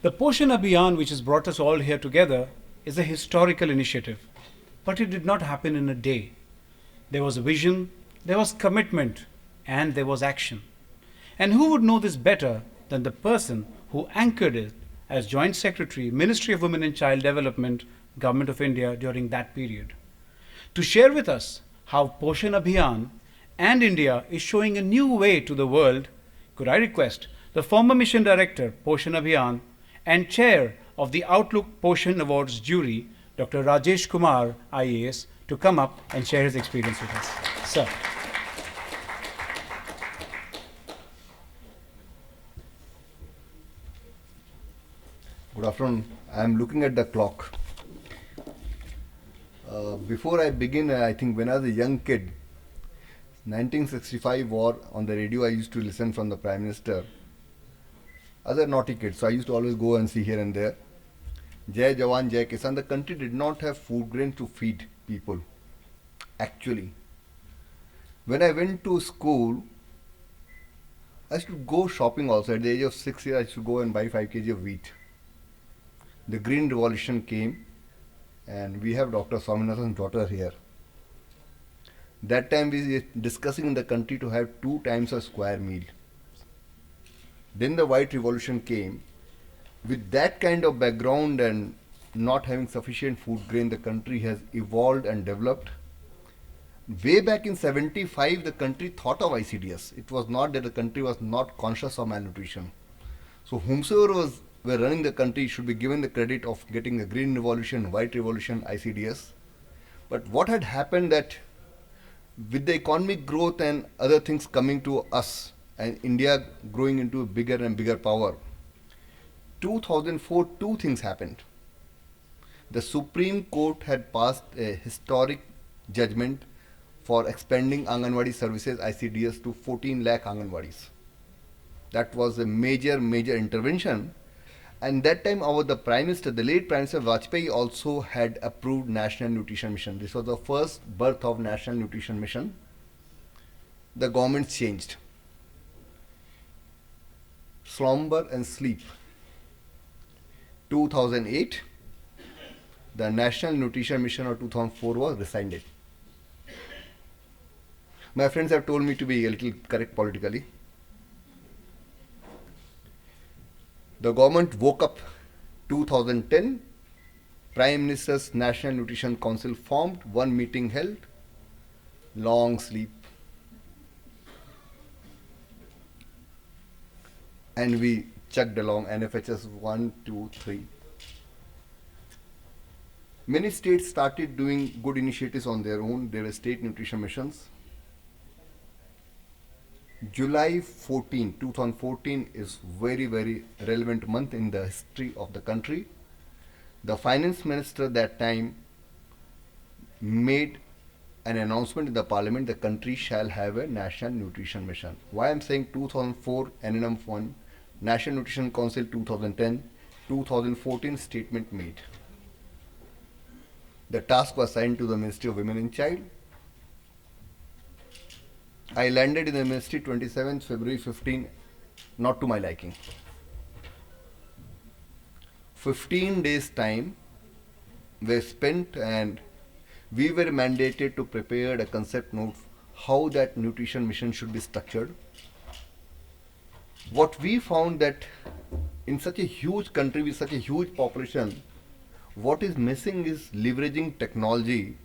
The Poshan Abhiyan, which has brought us all here together, is a historical initiative, but it did not happen in a day. There was a vision, there was commitment, and there was action. And who would know this better than the person who anchored it as Joint Secretary, Ministry of Women and Child Development, Government of India during that period? To share with us how Poshan Abhiyan and India is showing a new way to the world, could I request the former Mission Director, Poshan Abhiyan, and Chair of the Outlook Poshan Awards Jury, Dr. Rajesh Kumar, IAS, to come up and share his experience with us. Sir. Good afternoon. I am looking at the clock. Before I begin, I think when I was a young kid, 1965 war on the radio, I used to listen from the Prime Minister. Other naughty kids, so I used to always go and see here and there. Jai Jawan, Jai Kisan. The country did not have food grains to feed people. Actually, when I went to school, I used to go shopping also. At the age of 6 years, I used to go and buy 5 kg of wheat. The Green Revolution came, and we have Dr. Swaminathan's daughter here. That time we were discussing in the country to have 2 times a square meal. Then the White Revolution came. With that kind of background and not having sufficient food grain, the country has evolved and developed. Way back in 75, the country thought of ICDS. It was not that the country was not conscious of malnutrition. So whomsoever were running the country should be given the credit of getting the Green Revolution, White Revolution, ICDS. But what had happened that with the economic growth and other things coming to us and India growing into a bigger and bigger power, 2004 two things happened. The Supreme Court had passed a historic judgment for expanding Anganwadi services ICDS to 14 lakh Anganwadis. That was a major intervention. And that time the Prime Minister, the late Prime Minister Vajpayee, also had approved National Nutrition Mission. This was the first birth of National Nutrition Mission. The government changed. Slumber and sleep. 2008, the National Nutrition Mission of 2004 was rescinded. My friends have told me to be a little correct politically. The government woke up 2010, Prime Minister's National Nutrition Council formed, 1 meeting held, long sleep. And we chugged along NFHS 1, 2, 3. Many states started doing good initiatives on their own. There were state nutrition missions. July 14, 2014 is very relevant month in the history of the country. The finance minister that time made an announcement in the parliament, the country shall have a national nutrition mission. Why I'm saying 2004 NNM 1, National Nutrition Council 2010, 2014 statement made. The task was assigned to the Ministry of Women and Child. I landed in the ministry 27th February 15, not to my liking. 15 days time were spent and we were mandated to prepare a concept note how that nutrition mission should be structured. What we found that in such a huge country with such a huge population, what is missing is leveraging technology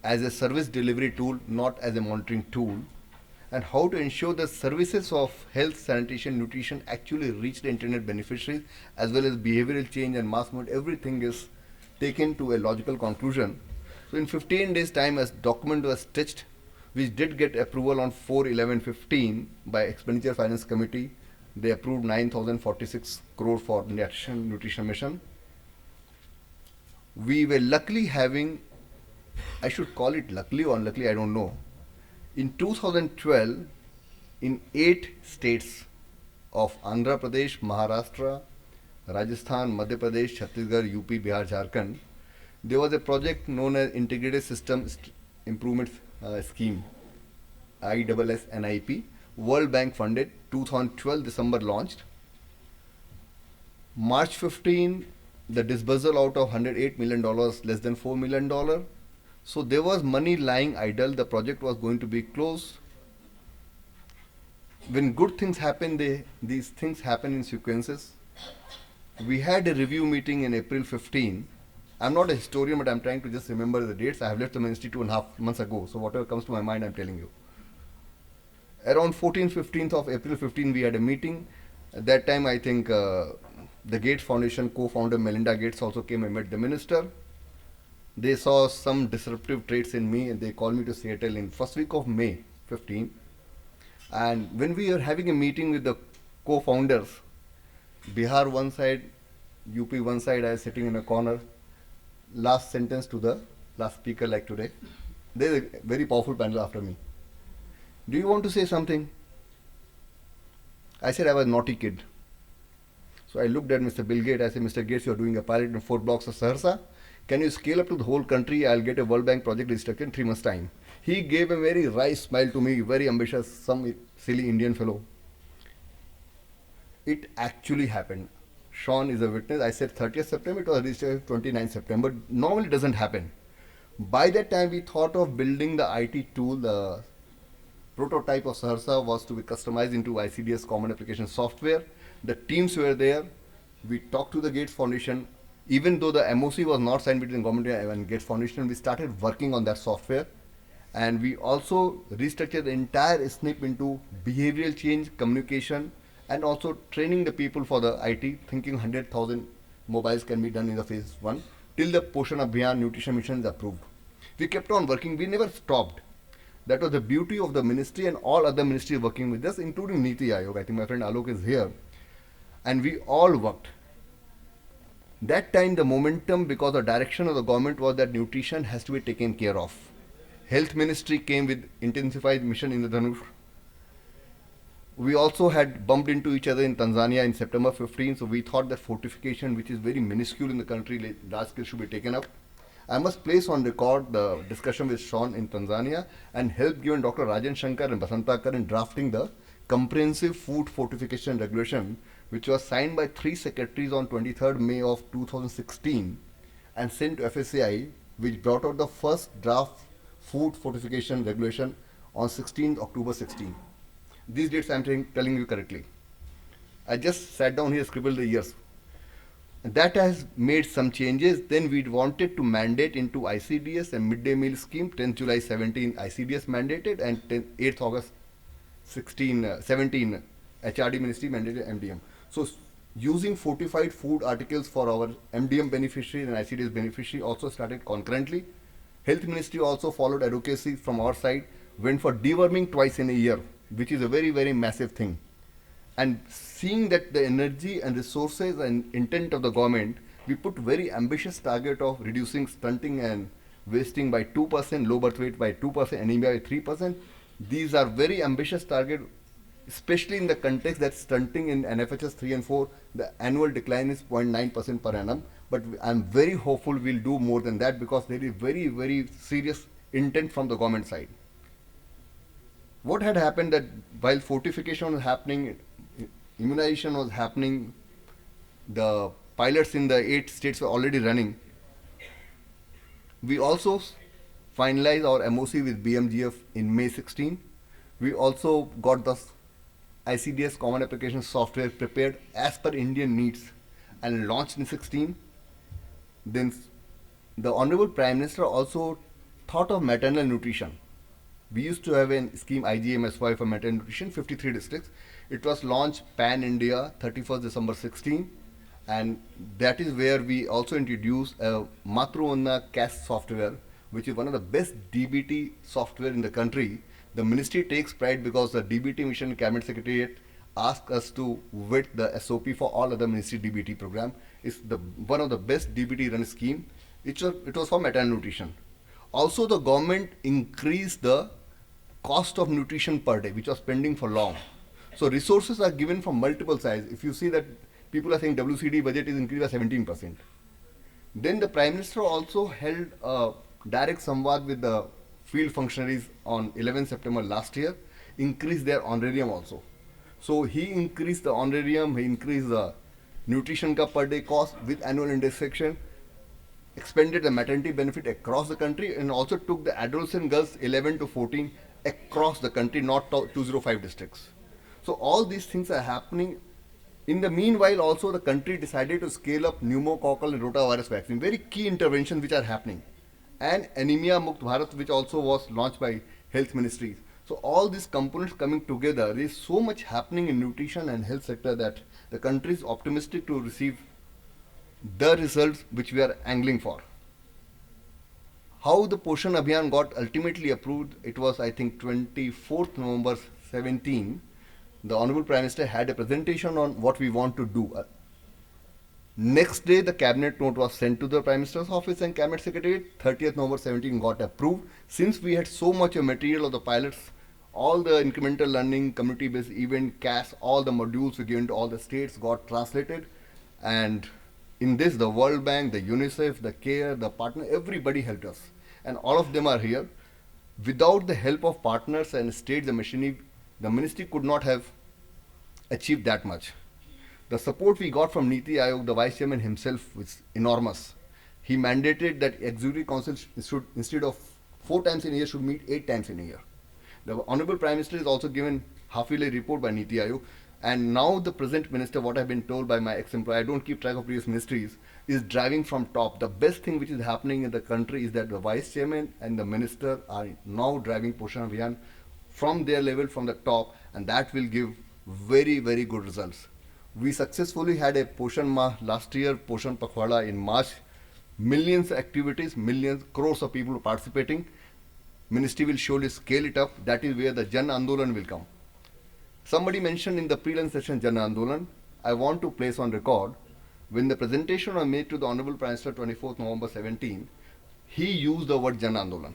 as a service delivery tool, not as a monitoring tool, and how to ensure the services of health, sanitation, nutrition actually reach the internet beneficiaries, as well as behavioral change and mass movement. Everything is taken to a logical conclusion. So in 15 days time, as document was stitched, which did get approval on 4/11/15 by Expenditure Finance Committee. They approved 9,046 crore for National Nutrition Mission. We were luckily having, I should call it luckily or unluckily, I don't know. In 2012, in 8 states of Andhra Pradesh, Maharashtra, Rajasthan, Madhya Pradesh, Chhattisgarh, UP, Bihar, Jharkhand, there was a project known as Integrated System Improvement Scheme, ISSNIP, World Bank funded, 2012 December launched. March 15, the disbursal out of $108 million, less than $4 million. So there was money lying idle. The project was going to be closed. When good things happen, these things happen in sequences. We had a review meeting in April 15. I'm not a historian, but I'm trying to just remember the dates. I have left the ministry 2.5 months ago, so whatever comes to my mind, I'm telling you. Around 15th of April 15, we had a meeting. At that time, I think the Gates Foundation co-founder Melinda Gates also came and met the minister. They saw some disruptive traits in me and they called me to Seattle in first week of May 15. And when we were having a meeting with the co-founders, Bihar one side, UP one side, I was sitting in a corner. Last sentence to the last speaker like today. There's a very powerful panel after me. Do you want to say something? I said I was a naughty kid. So I looked at Mr. Bill Gates. I said, Mr. Gates, you're doing a pilot in 4 blocks of Saharsa. Can you scale up to the whole country? I'll get a World Bank project restructured in 3 months' time. He gave a very wry smile to me, very ambitious, some silly Indian fellow. It actually happened. Sean is a witness. I said 30th September, it was registered 29th September. Normally it doesn't happen. By that time, we thought of building the IT tool. The prototype of Saharsa was to be customized into ICDS Common Application Software. The teams were there. We talked to the Gates Foundation. Even though the MOC was not signed between government and Gates Foundation, we started working on that software. And we also restructured the entire SNP into behavioral change, communication, and also training the people for the IT, thinking 100,000 mobiles can be done in the phase 1 till the Poshan Abhiyan Nutrition Mission is approved. We kept on working, we never stopped. That was the beauty of the ministry and all other ministries working with us, including Niti Aayog. I think my friend Alok is here. And we all worked. That time the momentum, because the direction of the government was that nutrition has to be taken care of. Health Ministry came with intensified mission in the Dhanush. We also had bumped into each other in Tanzania in September 15, so we thought that fortification, which is very minuscule in the country, large scale should be taken up. I must place on record the discussion with Sean in Tanzania and help given Dr. Rajan Shankar and Basantakar in drafting the comprehensive food fortification regulation, which was signed by 3 secretaries on 23rd May of 2016 and sent to FSCI, which brought out the first draft food fortification regulation on 16th October 16. These dates I am telling you correctly. I just sat down here, scribbled the years. That has made some changes. Then we wanted to mandate into ICDS and midday meal scheme. 10th July 17 ICDS mandated and 8th August 17 HRD ministry mandated MDM. So using fortified food articles for our MDM beneficiary and ICDS beneficiary also started concurrently. Health Ministry also followed advocacy from our side, went for deworming twice in a year, which is a very, very massive thing. And seeing that the energy and resources and intent of the government, we put very ambitious target of reducing stunting and wasting by 2%, low birth weight by 2%, anemia by 3%. These are very ambitious target, especially in the context that stunting in NFHS 3 and 4, the annual decline is 0.9% per annum. But I'm very hopeful we'll do more than that because there is very, very serious intent from the government side. What had happened that while fortification was happening, immunization was happening, the pilots in the 8 states were already running. We also finalized our MOC with BMGF in May 16. We also got the ICDS Common Application Software prepared as per Indian needs and launched in 16. Then the Honorable Prime Minister also thought of maternal nutrition. We used to have a scheme IGMSY for maternal nutrition, 53 districts. It was launched pan-India 31st December 16, and that is where we also introduced a Matru CAS software, which is one of the best DBT software in the country. The ministry takes pride because the DBT mission Cabinet Secretariat asked us to vet the SOP for all other ministry DBT program. It's one of the best DBT run scheme. It was for maternal nutrition. Also, the government increased the cost of nutrition per day, which was pending for long. So resources are given from multiple sides. If you see that people are saying WCD budget is increased by 17%. Then the Prime Minister also held a direct samvad with the field functionaries on 11 September last year, increased their honorarium also. So he increased the honorarium, he increased the nutrition ka per day cost with annual indexation, expanded the maternity benefit across the country, and also took the adolescent girls 11 to 14 across the country, not 205 districts. So all these things are happening. In the meanwhile, also the country decided to scale up pneumococcal and rotavirus vaccine, very key interventions which are happening, and Anemia Mukt Bharat, which also was launched by Health Ministry. So all these components coming together, there is so much happening in nutrition and health sector that the country is optimistic to receive the results which we are angling for. How the Poshan Abhiyan got ultimately approved, it was I think 24th November 17. The Honorable Prime Minister had a presentation on what we want to do. Next day, the cabinet note was sent to the Prime Minister's office and Cabinet Secretariat. 30th November 17 got approved. Since we had so much of material of the pilots, all the incremental learning, community-based event, CAS, all the modules were given to all the states, got translated. And in this, the World Bank, the UNICEF, the CARE, the partner, everybody helped us. And all of them are here. Without the help of partners and states, the ministry could not have achieved that much. The support we got from Niti Aayog, the Vice Chairman himself, was enormous. He mandated that Executive Council should, instead of 4 times in a year, should meet 8 times in a year. The Honorable Prime Minister is also given half-yearly report by Niti Aayog. And now the present minister, what I've been told by my ex-employer, I don't keep track of previous ministries, is driving from top. The best thing which is happening in the country is that the Vice Chairman and the minister are now driving Poshan Abhiyan from their level, from the top, and that will give very, very good results. We successfully had a Poshan Mah last year, Poshan Pakhwada in March. Millions of activities, millions, crores of people participating. Ministry will surely scale it up. That is where the Jan Andolan will come. Somebody mentioned in the pre-lunch session Jan Andolan. I want to place on record, when the presentation was made to the Honorable Prime Minister 24th November 17, he used the word Jan Andolan.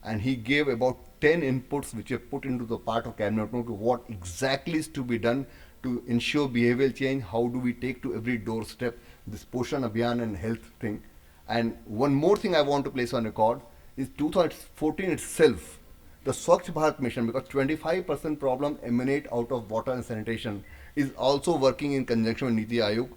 And he gave about 10 inputs which were put into the part of cabinet note to what exactly is to be done to ensure behavioral change. How do we take to every doorstep this Poshan Abhiyan and health thing. And one more thing I want to place on record is 2014 itself, the Swachh Bharat mission, because 25% problem emanate out of water and sanitation, is also working in conjunction with Niti Aayog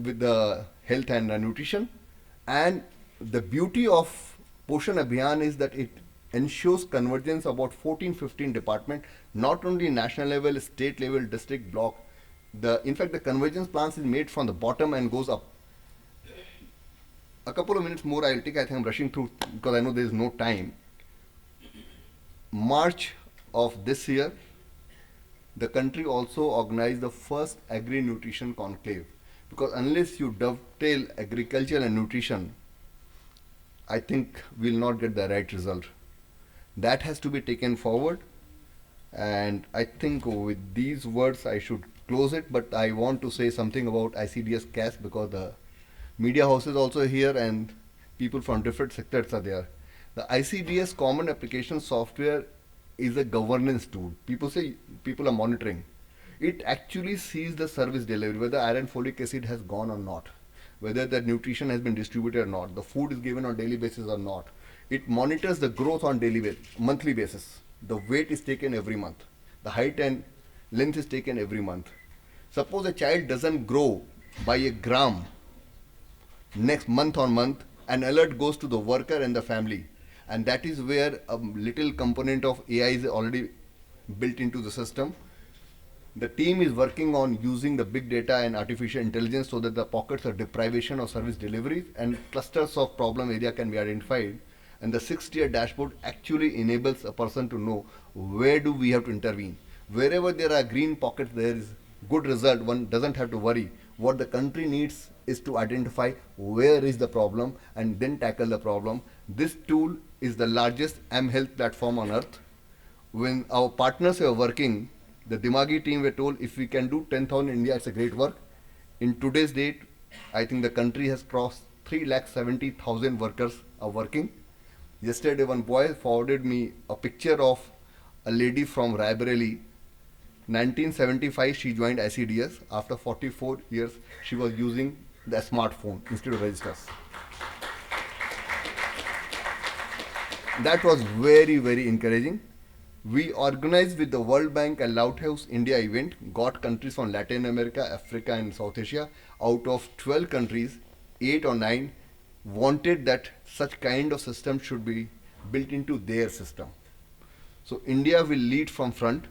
with the health and nutrition. And the beauty of Poshan Abhiyan is that it ensures convergence about 14-15 department, not only national level, state level, district, block. In fact, the convergence plans is made from the bottom and goes up. A couple of minutes more I'll take. I think I'm rushing through because I know there is no time. March of this year, the country also organized the first agri-nutrition conclave, because unless you dovetail agriculture and nutrition, I think we'll not get the right result. That has to be taken forward, and I think with these words I should close it, but I want to say something about ICDS CAS because the media house is also here and people from different sectors are there. The ICDS Common Application Software is a governance tool. People say people are monitoring. It actually sees the service delivery, whether iron folic acid has gone or not, whether the nutrition has been distributed or not, the food is given on daily basis or not. It monitors the growth on monthly basis. The weight is taken every month. The height and length is taken every month. Suppose a child doesn't grow by a gram next month on month, an alert goes to the worker and the family. And that is where a little component of AI is already built into the system. The team is working on using the big data and artificial intelligence so that the pockets of deprivation of service delivery and clusters of problem area can be identified. And the 6-tier dashboard actually enables a person to know where do we have to intervene. Wherever there are green pockets, there is good result. One doesn't have to worry. What the country needs is to identify where is the problem and then tackle the problem. This tool is the largest mHealth platform on earth. When our partners were working, the Dimagi team were told if we can do 10,000 in India, it's a great work. In today's date, I think the country has crossed 370,000 workers are working. Yesterday, one boy forwarded me a picture of a lady from Raebareli. 1975, she joined ICDS. After 44 years, she was using the smartphone instead of registers. That was very, very encouraging. We organized with the World Bank a Lighthouse India event, got countries from Latin America, Africa, and South Asia. Out of 12 countries, 8 or 9 wanted that such kind of system should be built into their system. So India will lead from front,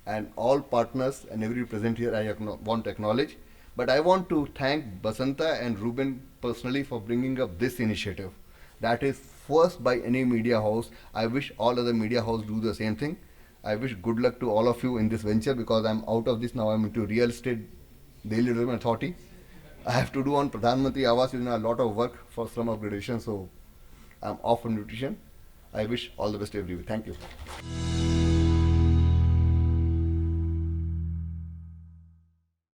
and all partners and every present here I want to acknowledge. But I want to thank Basanta and Ruben personally for bringing up this initiative. That is first by any media house. I wish all other media houses do the same thing. I wish good luck to all of you in this venture, because I'm out of this now. I'm into real estate, daily development authority. I have to do on Pradhan Mantri Awas Yojana a lot of work for slum upgradation, so I'm off on nutrition. I wish all the best to everyone. Thank you.